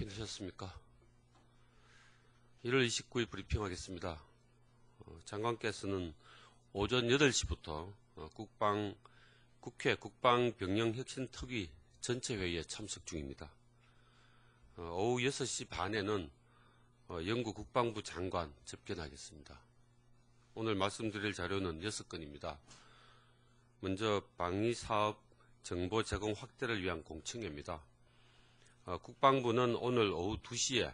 힘드셨습니까? 1월 29일 브리핑하겠습니다. 장관께서는 오전 8시부터 국회 국방병력혁신특위 전체회의에 참석 중입니다. 오후 6시 반에는 영국 국방부 장관 접견하겠습니다. 오늘 말씀드릴 자료는 6건입니다. 먼저 방위사업 정보 제공 확대를 위한 공청회입니다. 국방부는 오늘 오후 2시에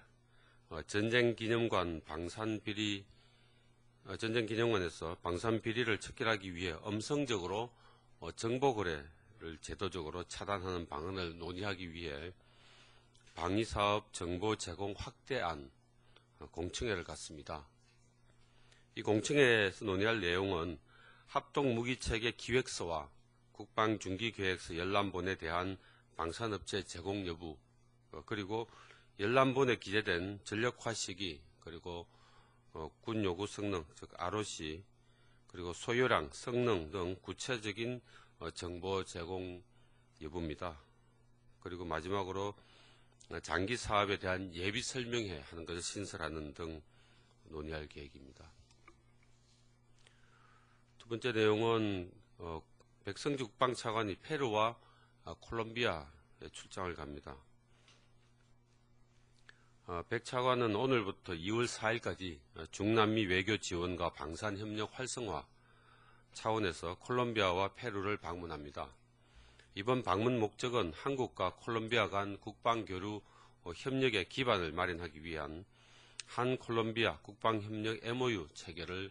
전쟁기념관에서 방산비리를 척결하기 위해 엄성적으로 정보거래를 제도적으로 차단하는 방안을 논의하기 위해 방위사업 정보 제공 확대안 공청회를 갖습니다. 이 공청회에서 논의할 내용은 합동무기체계 기획서와 국방중기계획서 열람본에 대한 방산업체 제공 여부, 그리고 열람본에 기재된 전력화 시기, 그리고 군 요구 성능, 즉 ROC, 그리고 소요량, 성능 등 구체적인 정보 제공 여부입니다. 그리고 마지막으로 장기 사업에 대한 예비 설명회 하는 것을 신설하는 등 논의할 계획입니다. 두 번째 내용은 백성주 국방차관이 페루와 콜롬비아에 출장을 갑니다. 백 차관은 오늘부터 2월 4일까지 중남미 외교 지원과 방산협력 활성화 차원에서 콜롬비아와 페루를 방문합니다. 이번 방문 목적은 한국과 콜롬비아 간 국방교류 협력의 기반을 마련하기 위한 한 콜롬비아 국방협력 MOU 체결을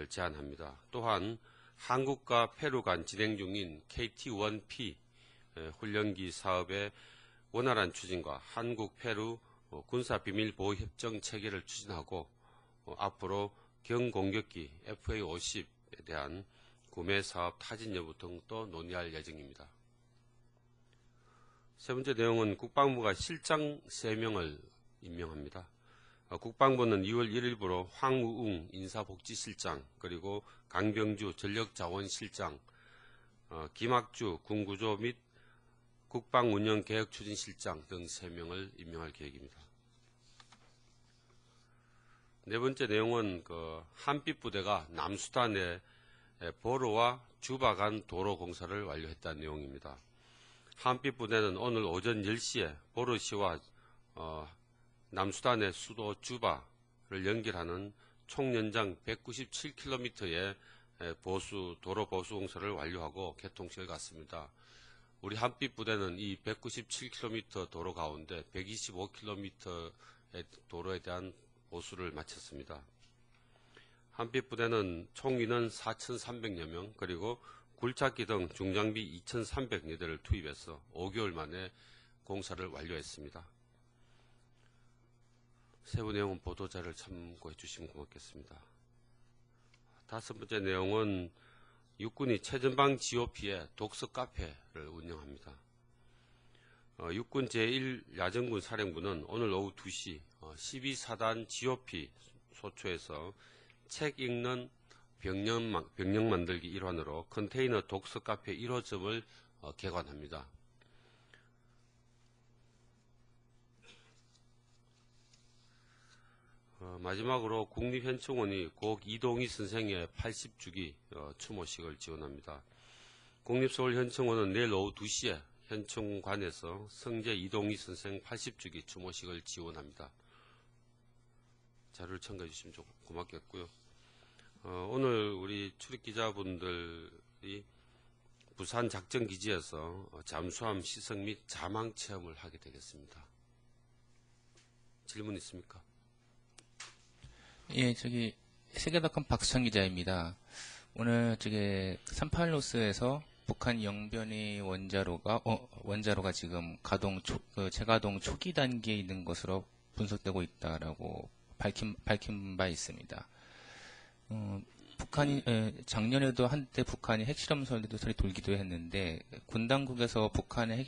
제안합니다. 또한 한국과 페루 간 진행 중인 KT-1P 훈련기 사업의 원활한 추진과 한국 페루 군사비밀보호협정 체결을 추진하고 앞으로 경공격기 FA-50에 대한 구매사업 타진 여부 등도 논의할 예정입니다. 세 번째 내용은 국방부가 실장 3명을 임명합니다. 국방부는 2월 1일부로 황우웅 인사복지실장, 그리고 강병주 전력자원실장, 김학주 군구조 및 국방운영개혁추진실장 등 3명을 임명할 계획입니다. 네 번째 내용은 한빛부대가 남수단의 보로와 주바 간 도로 공사를 완료했다는 내용입니다. 한빛부대는 오늘 오전 10시에 보로시와 남수단의 수도 주바를 연결하는 총 연장 197km의 도로 보수 공사를 완료하고 개통식을 갖습니다. 우리 한빛부대는 이 197km 도로 가운데 125km의 도로에 대한 보수를 마쳤습니다. 한빛부대는 총 인원 4,300여 명, 그리고 굴착기 등 중장비 2,300여대를 투입해서 5개월 만에 공사를 완료했습니다. 세부 내용은 보도자를 참고해 주시면 고맙겠습니다. 다섯 번째 내용은 육군이 최전방 GOP에 독서 카페를 운영합니다. 육군 제1야전군 사령부는 오늘 오후 2시 12사단 GOP 소초에서 책 읽는 병력 만들기 일환으로 컨테이너 독서 카페 1호점을 개관합니다. 마지막으로 국립현충원이 곡 이동희 선생의 80주기 추모식을 지원합니다. 국립서울현충원은 내일 오후 2시에 현충관에서 성제 이동희 선생 80주기 추모식을 지원합니다. 자료를 첨가해 주시면 고맙겠고요. 오늘 우리 출입기자분들이 부산 작전기지에서 잠수함 시승 및 자망 체험을 하게 되겠습니다. 질문 있습니까? 예, 세계닷컴 박수찬 기자입니다. 오늘 38노스에서 북한 영변이 원자로가 지금 재가동 초기 단계에 있는 것으로 분석되고 있다라고 밝힌 바 있습니다. 작년에도 한때 북한이 핵실험설도 돌기도 했는데, 군 당국에서 북한의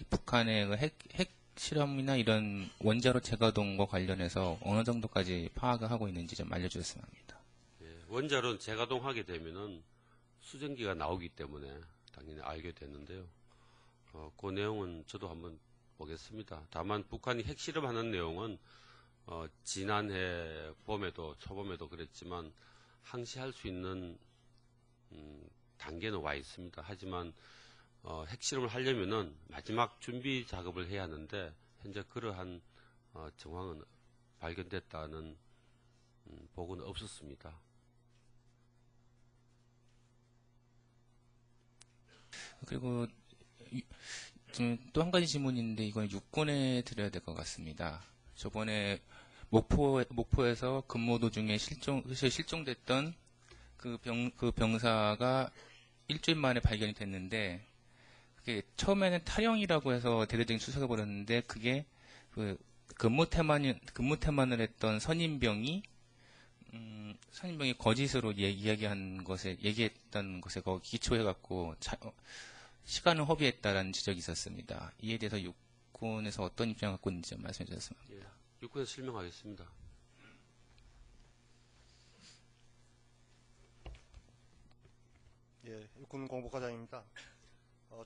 핵실험이나 이런 원자로 재가동과 관련해서 어느 정도까지 파악을 하고 있는지 좀 알려주셨으면 합니다. 예, 원자로는 재가동하게 되면은 수증기가 나오기 때문에 당연히 알게 됐는데요. 그 내용은 저도 한번 보겠습니다. 다만 북한이 핵실험하는 내용은 지난해 봄에도 초봄에도 그랬지만 항시할 수 있는 단계는 와 있습니다. 하지만 핵실험을 하려면은 마지막 준비 작업을 해야 하는데 현재 그러한 정황은 발견됐다는 보고는 없었습니다. 그리고 또 한 가지 질문인데 이건 육군에 드려야 될 것 같습니다. 저번에 목포에서 근무 도중에 실종됐던 그 병사가 일주일 만에 발견이 됐는데 그게 처음에는 탈영이라고 해서 대대적인 수색을 벌였는데 그게 그 근무 태만을 했던 선임병이 거짓으로 얘기했던 것에 기초해갖고 시간을 허비했다라는 지적이 있었습니다. 이에 대해서 육군에서 어떤 입장을 갖고 있는지 좀 말씀해 주셨으면. 예, 육군에서 설명하겠습니다. 예, 육군 공보과장입니다.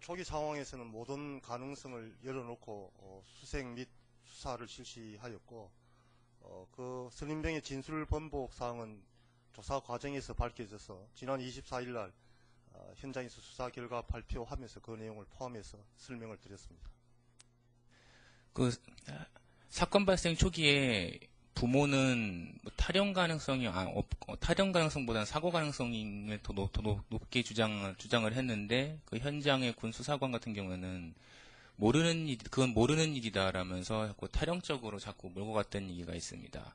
초기 상황에서는 모든 가능성을 열어놓고 수색 및 수사를 실시하였고 그 선임병의 진술 번복 사항은 조사 과정에서 밝혀져서 지난 24일 날 현장에서 수사 결과 발표하면서 그 내용을 포함해서 설명을 드렸습니다. 그 사건 발생 초기에 부모는 탈영 가능성이 탈영 가능성보다는 사고 가능성을 더 높게 주장을 했는데 그 현장의 군 수사관 같은 경우에는 그건 모르는 일이다라면서 자꾸 탈영적으로 자꾸 몰고 갔던 얘기가 있습니다.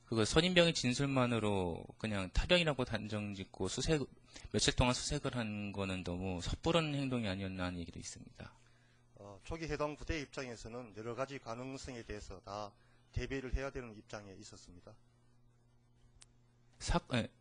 그 선임병의 진술만으로 그냥 탈영이라고 단정짓고 며칠 동안 수색을 한 거는 너무 섣부른 행동이 아니었나 하는 얘기도 있습니다. 초기 해당 부대 입장에서는 여러 가지 가능성에 대해서 다 대비를 해야 되는 입장에 있었습니다.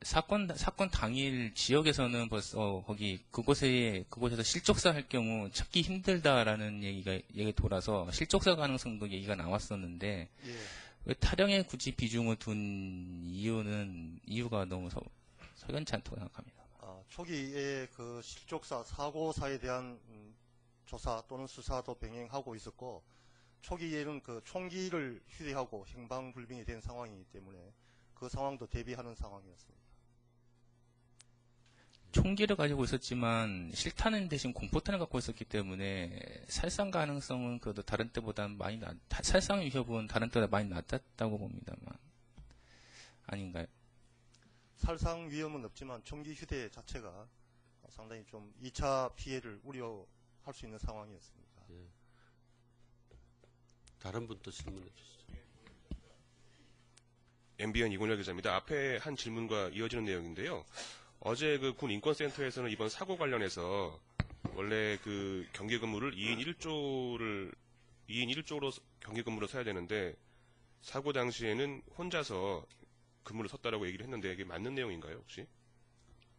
사건 당일 지역에서는 벌써 그곳에서 실족사 할 경우 찾기 힘들다라는 얘기가 돌아서 실족사 가능성도 얘기가 나왔었는데 예. 왜 탈영에 굳이 비중을 둔 이유가 너무 석연치 않다고 생각합니다. 초기에 그 실족사 사고사에 대한 조사 또는 수사도 병행하고 있었고 초기에는 그 총기를 휴대하고 행방불명이 된 상황이기 때문에 그 상황도 대비하는 상황이었습니다. 총기를 가지고 있었지만 실탄은 대신 공포탄을 갖고 있었기 때문에 살상 가능성은 그래도 다른 때보다는 살상 위협은 다른 때보다 많이 낮았다고 봅니다만 아닌가요? 살상 위험은 없지만 총기 휴대 자체가 상당히 좀 2차 피해를 우려할 수 있는 상황이었습니다. 예. 다른 분도 질문해 주시죠. MBN 이곤열 기자입니다. 앞에 한 질문과 이어지는 내용인데요. 어제 그 군 인권센터에서는 이번 사고 관련해서 원래 그 경계 근무를 2인 1조로 경계 근무를 서야 되는데 사고 당시에는 혼자서 근무를 섰다라고 얘기를 했는데 이게 맞는 내용인가요, 혹시?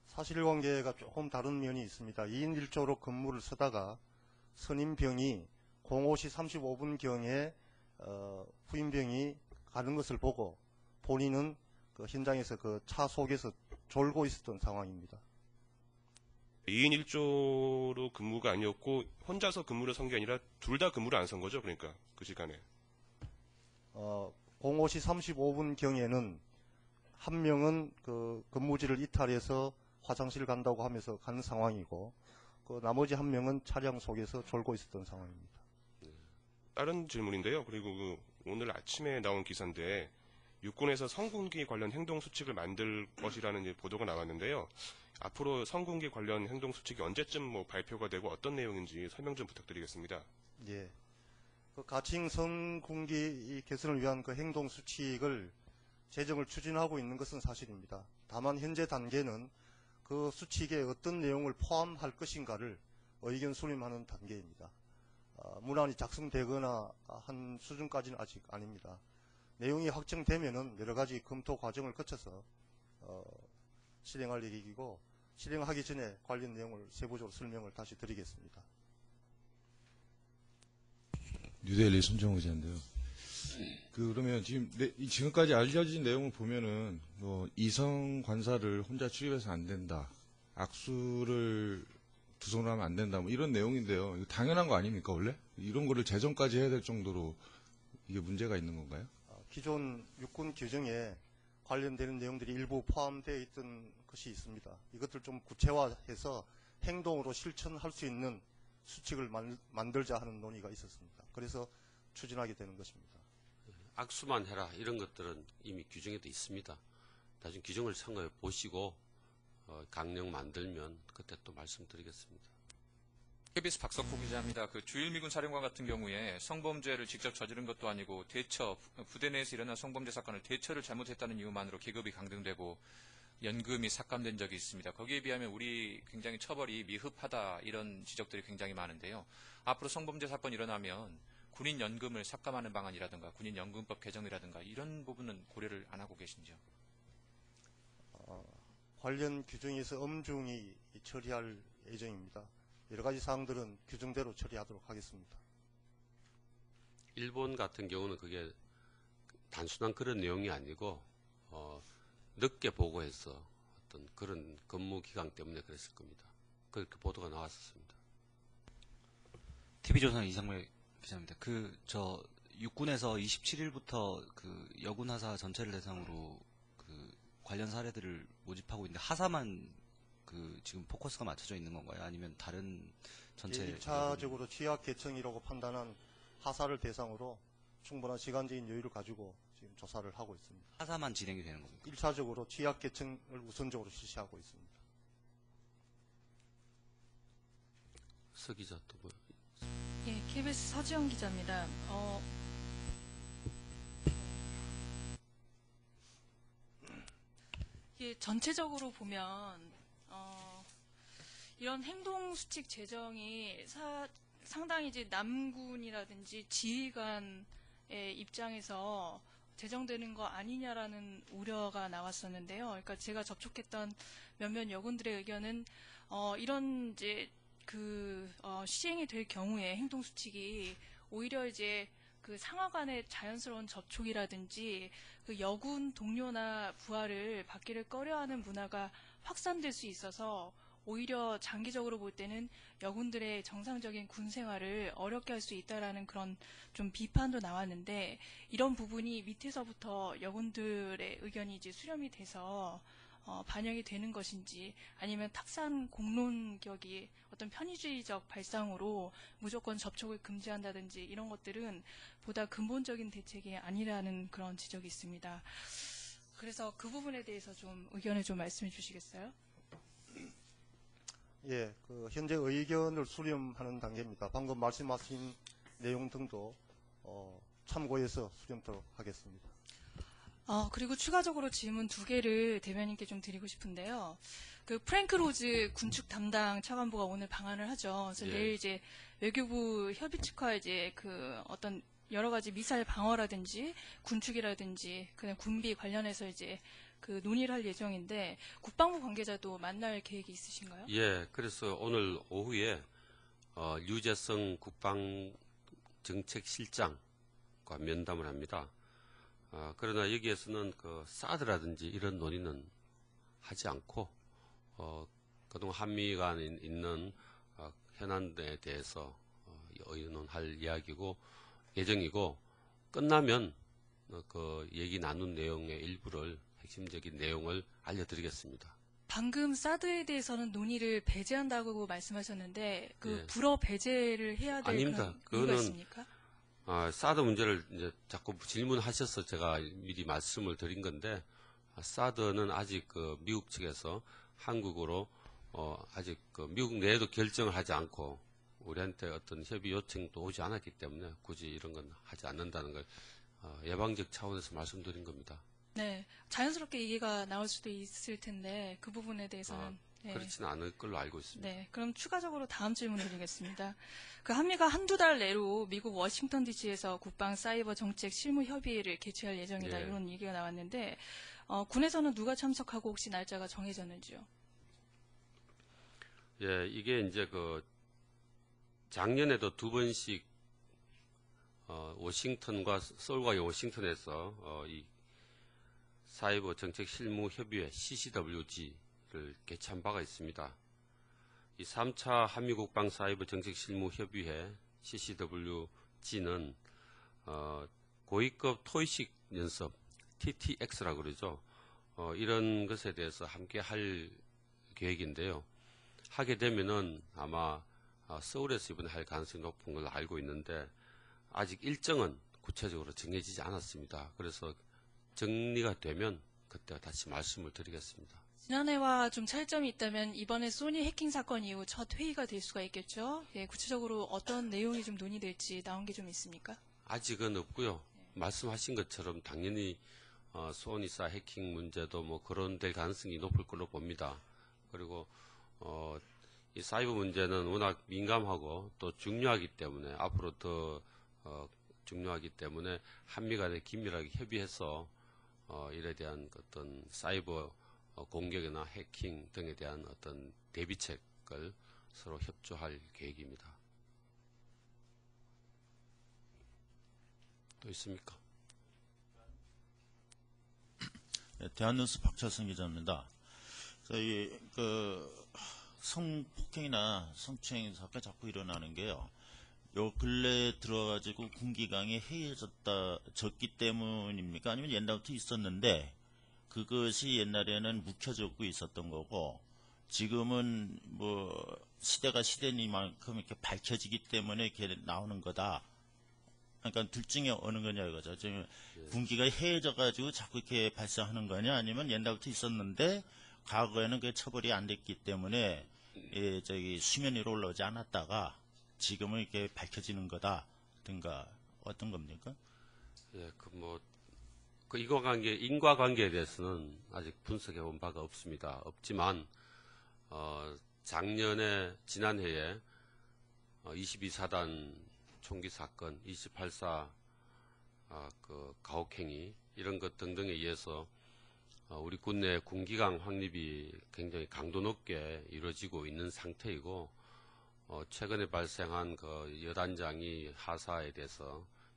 사실관계가 조금 다른 면이 있습니다. 2인 1조로 근무를 서다가 선임병이 05시 35분경에 후임병이 가는 것을 보고 본인은 그 현장에서 그 차 속에서 졸고 있었던 상황입니다. 2인 1조로 근무가 아니었고 혼자서 근무를 선 게 아니라 둘 다 근무를 안 선 거죠, 그러니까 그 시간에. 05시 35분경에는 한 명은 그 근무지를 이탈해서 화장실 간다고 하면서 가는 상황이고 그 나머지 한 명은 차량 속에서 졸고 있었던 상황입니다. 다른 질문인데요. 그리고 그 오늘 아침에 나온 기사인데 육군에서 성군기 관련 행동 수칙을 만들 것이라는 이제 보도가 나왔는데요. 앞으로 성군기 관련 행동 수칙이 언제쯤 뭐 발표가 되고 어떤 내용인지 설명 좀 부탁드리겠습니다. 예. 그 가칭 성군기 개선을 위한 그 행동 수칙을 제정을 추진하고 있는 것은 사실입니다. 다만 현재 단계는 그 수칙에 어떤 내용을 포함할 것인가를 의견 수렴하는 단계입니다. 문안이 작성되거나 한 수준까지는 아직 아닙니다. 내용이 확정되면은 여러 가지 검토 과정을 거쳐서 실행할 얘기이고 실행하기 전에 관련 내용을 세부적으로 설명을 다시 드리겠습니다. 뉴데일리 손정우 기자인데요. 그러면 지금까지 알려진 내용을 보면은 이성 관사를 혼자 출입해서 안 된다. 악수를 두 손으로 하면 안 된다. 뭐 이런 내용인데요. 이거 당연한 거 아닙니까 원래? 이런 거를 제정까지 해야 될 정도로 이게 문제가 있는 건가요? 기존 육군 규정에 관련되는 내용들이 일부 포함되어 있던 것이 있습니다. 이것들 좀 구체화해서 행동으로 실천할 수 있는 수칙을 만들자 하는 논의가 있었습니다. 그래서 추진하게 되는 것입니다. 악수만 해라 이런 것들은 이미 규정에도 있습니다. 나중에 규정을 참고해 보시고 강령 만들면 그때 또 말씀드리겠습니다. KBS 박석호 기자입니다. 그 주일미군 사령관 같은 경우에 성범죄를 직접 저지른 것도 아니고 부대 내에서 일어난 성범죄 사건을 대처를 잘못했다는 이유만으로 계급이 강등되고 연금이 삭감된 적이 있습니다. 거기에 비하면 우리 굉장히 처벌이 미흡하다 이런 지적들이 굉장히 많은데요. 앞으로 성범죄 사건이 일어나면 군인 연금을 삭감하는 방안이라든가 군인 연금법 개정이라든가 이런 부분은 고려를 안 하고 계신지요? 관련 규정에서 엄중히 처리할 예정입니다. 여러 가지 사항들은 규정대로 처리하도록 하겠습니다. 일본 같은 경우는 그게 단순한 그런 내용이 아니고 늦게 보고해서 어떤 그런 근무 기간 때문에 그랬을 겁니다. 그렇게 보도가 나왔었습니다. TV조선 이상물 기자입니다. 육군에서 27일부터 그 여군 하사 전체를 대상으로 그 관련 사례들을 모집하고 있는데 하사만 지금 포커스가 맞춰져 있는 건가요? 아니면 다른 전체? 1차적으로 취약 계층이라고 판단한 하사를 대상으로 충분한 시간적인 여유를 가지고 지금 조사를 하고 있습니다. 하사만 진행이 되는 겁니까? 1차적으로 취약 계층을 우선적으로 실시하고 있습니다. 서 기자 또 뭐? 예, KBS 서지영 기자입니다. 이게 전체적으로 보면 이런 행동수칙 제정이 상당히 이제 남군이라든지 지휘관의 입장에서 제정되는 거 아니냐라는 우려가 나왔었는데요. 그러니까 제가 접촉했던 몇몇 여군들의 의견은 이런 이제 시행이 될 경우에 행동수칙이 오히려 이제 그 상하 간의 자연스러운 접촉이라든지 그 여군 동료나 부하를 받기를 꺼려하는 문화가 확산될 수 있어서 오히려 장기적으로 볼 때는 여군들의 정상적인 군 생활을 어렵게 할 수 있다라는 그런 좀 비판도 나왔는데 이런 부분이 밑에서부터 여군들의 의견이 이제 수렴이 돼서 반영이 되는 것인지 아니면 탁상 공론격이 어떤 편의주의적 발상으로 무조건 접촉을 금지한다든지 이런 것들은 보다 근본적인 대책이 아니라는 그런 지적이 있습니다. 그래서 그 부분에 대해서 좀 의견을 좀 말씀해 주시겠어요? 예, 현재 의견을 수렴하는 단계입니다. 방금 말씀하신 내용 등도 참고해서 수렴토록 하겠습니다. 그리고 추가적으로 질문 2개를 대변인께 좀 드리고 싶은데요. 그 프랭크 로즈 군축 담당 차관보가 오늘 방한을 하죠. 그래서 예. 내일 이제 외교부 협의 측과 이제 어떤 여러 가지 미사일 방어라든지 군축이라든지 그냥 군비 관련해서 이제 논의를 할 예정인데 국방부 관계자도 만날 계획이 있으신가요? 예, 그래서 오늘 오후에 류재성 국방정책실장과 면담을 합니다. 그러나 여기에서는 사드라든지 이런 논의는 하지 않고 그동안 한미 간에 있는 현안에 대해서 의논할 이야기고 예정이고 끝나면 얘기 나눈 내용의 일부를 핵심적인 내용을 알려드리겠습니다. 방금 사드에 대해서는 논의를 배제한다고 말씀하셨는데 예. 불어 배제를 해야 될 아닙니다. 그런 이유가 그거는 있습니까? 사드 문제를 이제 자꾸 질문하셔서 제가 미리 말씀을 드린 건데 사드는 아직 미국 측에서 한국으로 아직 미국 내에도 결정을 하지 않고 우리한테 어떤 협의 요청도 오지 않았기 때문에 굳이 이런 건 하지 않는다는 걸 예방적 차원에서 말씀드린 겁니다. 네, 자연스럽게 얘기가 나올 수도 있을 텐데 그 부분에 대해서는 네. 그렇지는 않을 걸로 알고 있습니다. 네, 그럼 추가적으로 다음 질문 드리겠습니다. 한미가 한두 달 내로 미국 워싱턴 DC에서 국방 사이버 정책 실무 협의회를 개최할 예정이다 예. 이런 얘기가 나왔는데 군에서는 누가 참석하고 혹시 날짜가 정해졌는지요? 예, 이게 이제 작년에도 2번씩 워싱턴과 서울과 워싱턴에서 이 사이버 정책 실무 협의회 CCWG를 개최한 바가 있습니다. 이 3차 한미국방 사이버 정책 실무 협의회 CCWG는 고위급 토의식 연습 TTX라고 그러죠. 이런 것에 대해서 함께 할 계획인데요. 하게 되면은 아마 서울에서 이번에 할 가능성이 높은 걸로 알고 있는데 아직 일정은 구체적으로 정해지지 않았습니다. 그래서 정리가 되면 그때 다시 말씀을 드리겠습니다. 지난해와 좀 차이점이 있다면 이번에 소니 해킹 사건 이후 첫 회의가 될 수가 있겠죠? 예, 구체적으로 어떤 내용이 좀 논의될지 나온 게 좀 있습니까? 아직은 없고요. 말씀하신 것처럼 당연히 소니사 해킹 문제도 뭐 거론될 가능성이 높을 걸로 봅니다. 그리고 이 사이버 문제는 워낙 민감하고 또 중요하기 때문에 앞으로 더 중요하기 때문에 한미 간에 긴밀하게 협의해서 이에 대한 어떤 사이버 공격이나 해킹 등에 대한 어떤 대비책을 서로 협조할 계획입니다. 또 있습니까? 네, 대한뉴스 박철승 기자입니다. 저희 성폭행이나 성추행 사건 자꾸 일어나는 게요. 요 근래 들어가지고 군기강이 해이해졌기 때문입니까? 아니면 옛날부터 있었는데 그것이 옛날에는 묵혀졌고 있었던 거고 지금은 뭐 시대가 시대니만큼 이렇게 밝혀지기 때문에 이렇게 나오는 거다. 그러니까 둘 중에 어느 거냐 이거죠. 지금 군기가 해해져가지고 자꾸 이렇게 발생하는 거냐 아니면 옛날부터 있었는데 과거에는 그 처벌이 안 됐기 때문에 수면 위로 올라오지 않았다가 지금은 이렇게 밝혀지는 거다든가 어떤 겁니까? 예, 인과관계에 대해서는 아직 분석해 본 바가 없습니다. 없지만, 지난해에 22사단 총기 사건, 28사 가혹행위 이런 것 등등에 의해서 우리 국내 군기강 확립이 굉장히 강도 높게 이루어지고 있는 상태이고 최근에 발생한 그 여단장이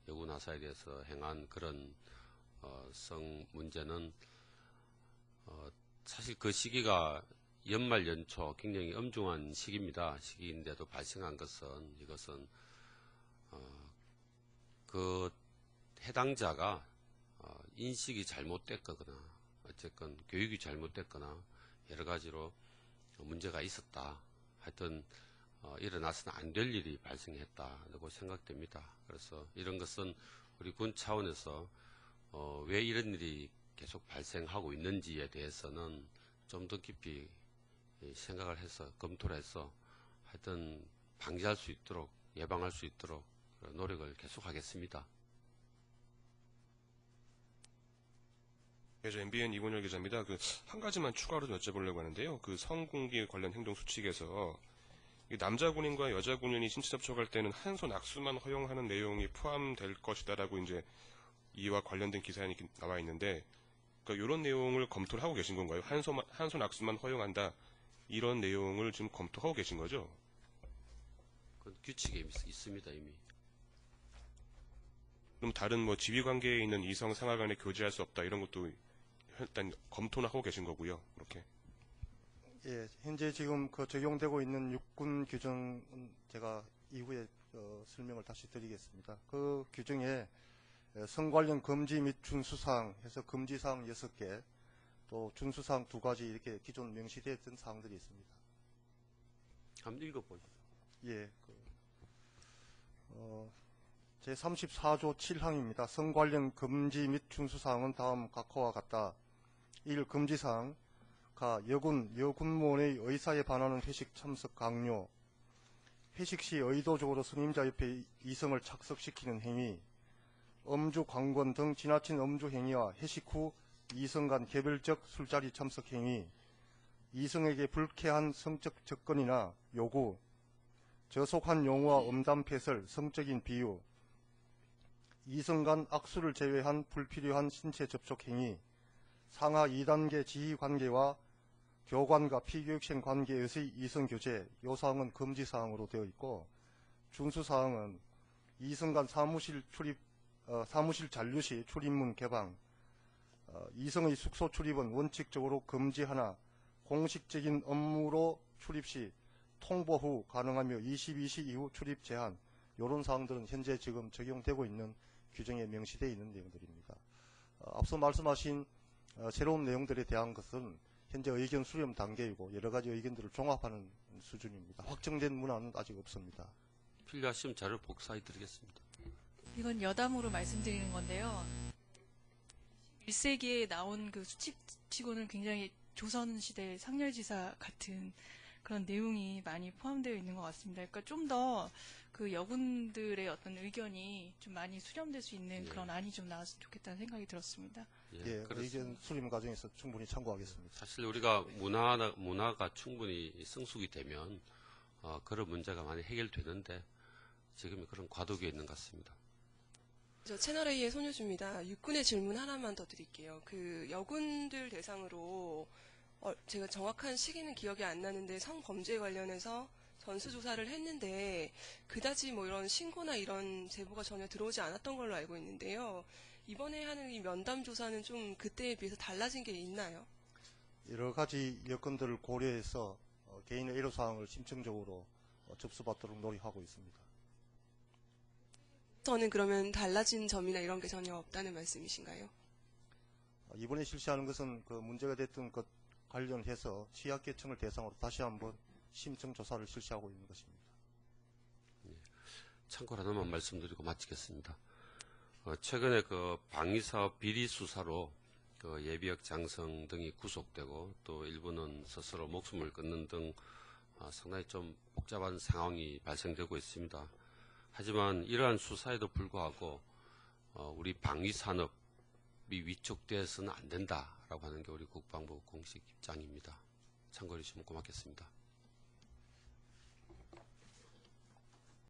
여군 하사에 대해서 행한 그런 성 문제는 사실 그 시기가 연말 연초 굉장히 엄중한 시기인데도 발생한 것은 이것은 그 해당자가 인식이 잘못됐거나 어쨌건 교육이 잘못됐거나 여러 가지로 문제가 있었다. 하여튼 일어나서는 안 될 일이 발생했다고 생각됩니다. 그래서 이런 것은 우리 군 차원에서 왜 이런 일이 계속 발생하고 있는지에 대해서는 좀 더 깊이 생각을 해서 검토를 해서 하여튼 방지할 수 있도록 예방할 수 있도록 노력을 계속하겠습니다. 네, 저 MBN 이곤열 기자입니다. 한 가지만 추가로 좀 여쭤보려고 하는데요. 성공기 관련 행동 수칙에서 남자 군인과 여자 군인이 신체 접촉할 때는 한 손 악수만 허용하는 내용이 포함될 것이다라고 이제 이와 관련된 기사에 나와 있는데, 그러니까 이런 내용을 검토를 하고 계신 건가요? 한 손 악수만 허용한다 이런 내용을 지금 검토하고 계신 거죠? 그 규칙에 있습니다 이미. 그럼 다른 지위 관계에 있는 이성 상하 간에 교제할 수 없다 이런 것도 일단 검토는 하고 계신 거고요. 이렇게. 예, 현재 지금 적용되고 있는 육군 규정은 제가 이후에 설명을 다시 드리겠습니다. 그 규정에 성 관련 금지 및 준수사항 해서 금지사항 6개, 또 준수사항 2가지 이렇게 기존 명시되어 있던 사항들이 있습니다. 한번 읽어보죠. 예, 제34조 7항입니다. 성 관련 금지 및 준수사항은 다음 각호와 같다. 1. 금지사항 여군무원의 의사에 반하는 회식 참석 강요, 회식 시 의도적으로 선임자 옆에 이성을 착석시키는 행위, 음주 관권 등 지나친 음주 행위와 회식 후 이성 간 개별적 술자리 참석 행위, 이성에게 불쾌한 성적 접근이나 요구, 저속한 용어와 음담 패설, 성적인 비유, 이성 간 악수를 제외한 불필요한 신체 접촉 행위, 상하 2단계 지휘 관계와 교관과 피교육생 관계에서의 이성 교제, 요 사항은 금지 사항으로 되어 있고, 준수 사항은 이성 간 사무실 잔류 시 출입문 개방, 이성의 숙소 출입은 원칙적으로 금지하나 공식적인 업무로 출입 시 통보 후 가능하며 22시 이후 출입 제한 이런 사항들은 현재 지금 적용되고 있는 규정에 명시되어 있는 내용들입니다. 앞서 말씀하신 새로운 내용들에 대한 것은 현재 의견 수렴 단계이고 여러 가지 의견들을 종합하는 수준입니다. 확정된 문안은 아직 없습니다. 필요하시면 자료 복사해 드리겠습니다. 이건 여담으로 말씀드리는 건데요. 1세기에 나온 그 수칙치고는 굉장히 조선시대 상렬지사 같은 그런 내용이 많이 포함되어 있는 것 같습니다. 그러니까 좀 더 그 여군들의 어떤 의견이 좀 많이 수렴될 수 있는 그런 안이 좀 나왔으면 좋겠다는 생각이 들었습니다. 예, 의견 수렴 과정에서 충분히 참고하겠습니다. 사실 우리가 문화가 충분히 성숙이 되면 그런 문제가 많이 해결되는데 지금 그런 과도기에 있는 것 같습니다. 저 채널A의 손효주입니다. 육군의 질문 하나만 더 드릴게요. 그 여군들 대상으로 제가 정확한 시기는 기억이 안 나는데 성범죄 관련해서 전수조사를 했는데 그다지 뭐 이런 신고나 이런 제보가 전혀 들어오지 않았던 걸로 알고 있는데요. 이번에 하는 이 면담 조사는 좀 그때에 비해서 달라진 게 있나요? 여러 가지 여건들을 고려해서 개인의 애로사항을 심층적으로 접수받도록 노력하고 있습니다. 저는 그러면 달라진 점이나 이런 게 전혀 없다는 말씀이신가요? 이번에 실시하는 것은 그 문제가 됐던 것 관련해서 취약계층을 대상으로 다시 한번 심층 조사를 실시하고 있는 것입니다. 참고로 하나만 말씀드리고 마치겠습니다. 최근에 그 방위사업 비리 수사로 그 예비역 장성 등이 구속되고 또 일부는 스스로 목숨을 끊는 등 상당히 좀 복잡한 상황이 발생되고 있습니다. 하지만 이러한 수사에도 불구하고 우리 방위산업이 위축되어서는 안 된다라고 하는 게 우리 국방부 공식 입장입니다. 참고해 주시면 고맙겠습니다.